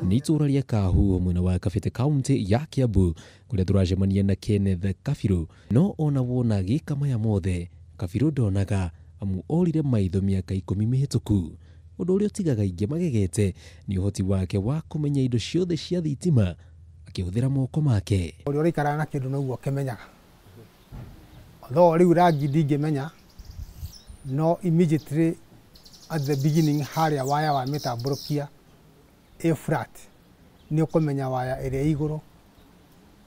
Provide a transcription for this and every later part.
Nĩ itũra rĩa Kahuho mwena wa Kabete kaunti ya Kiambu kũrĩa tũracemania na Kenneth Kabiru, no ona wona gĩka maya mothe Kabiru ndonaga amu orire maitho mĩaka 10 mĩhĩtũku. Ũndũ ũrĩa ũtigaga aingĩ magegete nĩ ũhoti wake wa kũmenya indo ciothe cia thitima akĩhũthĩra moko make. Ũrĩa ũraikara na kĩndũ noguo ũkĩmenyaga. Although rĩu rangi ndingĩmenya, no immediately at the beginning harĩa waya wa mĩtambũrũkia A flat nĩ ũkũmenya waya ĩrĩa igũrũ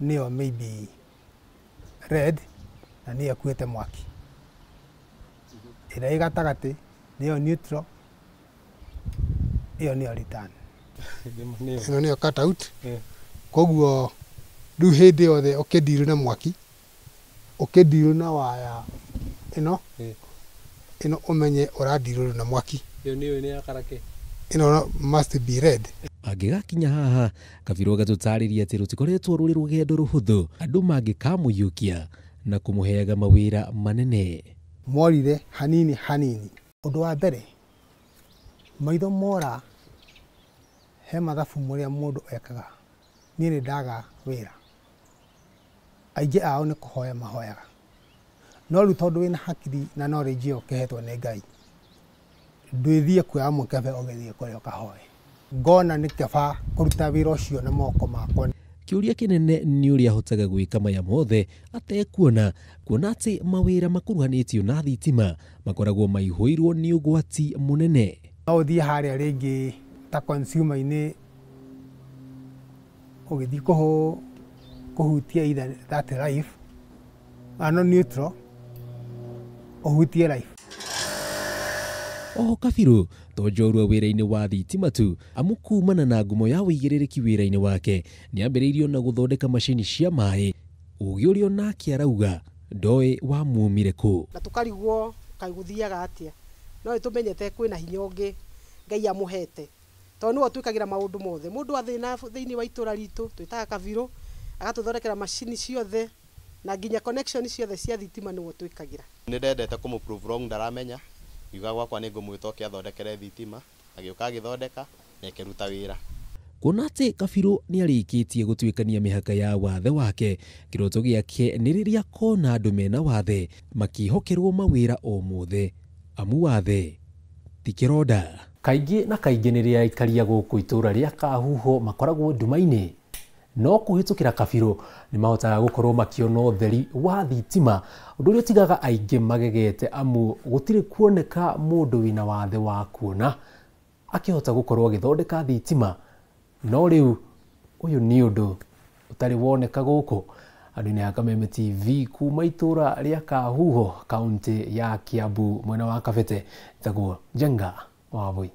nĩyo maybe red na nĩyo ĩkuĩte mwaki. Ĩrĩa ĩgatagatĩ nĩyo neutral, ĩyo nĩyo return. Ĩno nĩyo cut out. Koguo rĩu hĩndĩ yothe ũkĩndiru na mwaki, ũkĩndiru na waya ĩno ũmenye ũrandiru na mwaki. Ĩyo nĩyo ya karake. Ĩno must be red. Angĩgakinya haha Kabiru agatũtarĩria atĩ rũtikoretwo rũrĩ rũgendo rũhũthũ, andũ mangĩkamũiyũkia na kũmũheaga mawĩra manene. Morire hanini hanini. Ũndũ wa mbere, maitho mora he mathabu marĩa mũndũ ekaga. Niĩ nĩ ndaga wĩra. Aingĩ ao nĩ kũhoya mahoyaga. No rĩu tondũ wĩna hakiri na knowledge ĩyo ũkĩhetwo nĩ Ngai, ndwĩthiĩ kuoya mũkebe ũgĩthiĩ kũrĩa ũkahoye. Ngona nĩ kaba kũruta wĩra ũcio na moko makwa. Kĩũria kĩnene nĩ ũrĩa ahotaga gwĩka maya mothe atekuona, kuona atĩ mawĩra makuruhanĩtio na thitima makoragwo maihũirwo nĩ ũgwati mũnene. No ũthiĩ harĩa rĩngĩ ta consumer-inĩ ũgĩthiĩ kũhutia either that life, no neutral, ũhutie life. Oho Kabiru to njorua wĩra-inĩ wa thitima tu, amu kumana na ngumo ya wĩigĩrĩrĩki wĩra-inĩ wake nĩ ambĩrĩirio na gũthondeka macini cia maĩ, ũgĩ ũrĩa nake arauga ndoĩ wa muumire kũ. Na tũkarigwo kaigũthiaga atĩa, no nĩtũmenyete kwĩna hinya ũngĩ Ngai amũhete, tondũ nĩwe twĩkagĩra maũndũ mothe. Mũndũ athĩna thĩinĩ wa itũra ritũ twĩtaga Kabiru agatũthondekera macini ciothe na nginya connection ciothe cia thitima nĩwe twĩkagĩra. Nĩ ndendete kũmũprove wrong, ndaramenya yuga gwakwa nĩ ngũmwĩta oke athondekere thitima, agĩũka agĩthondeka na ĩkĩruta wĩra. Kuona atĩ Kabiru nĩ arĩkĩtie gũtuĩkania mĩhaka ya wathe wake, kĩroto gĩake nĩ rĩrĩa kona andũ mena wathe makĩhokerwo mawĩra o mothe, amu wathe ti kĩronda. Kaingĩ na kaingĩ nĩrĩa aikaria gũkũ itũra rĩa Kahuho makoragwo nduma-inĩ, no kũhĩtũkĩra Kabiru nĩ mahotaga gũkorwo makĩona ũtheri wa thitima, ũndũ ũrĩa ũtigaga aingĩ magegete amu gũtirĩ kuoneka mũndũ wĩna wathe wa kuona akĩhota gũkorwo agĩthondeka thitima. No rĩu ũyũ nĩ ũndũ ũtarĩ woneka gũkũ. Andũ-inĩ a Kameme TV kuma itũra rĩa Kahuho kaunti ya Kiambu mwena wa Kabete, njagwo Njenga Wambui.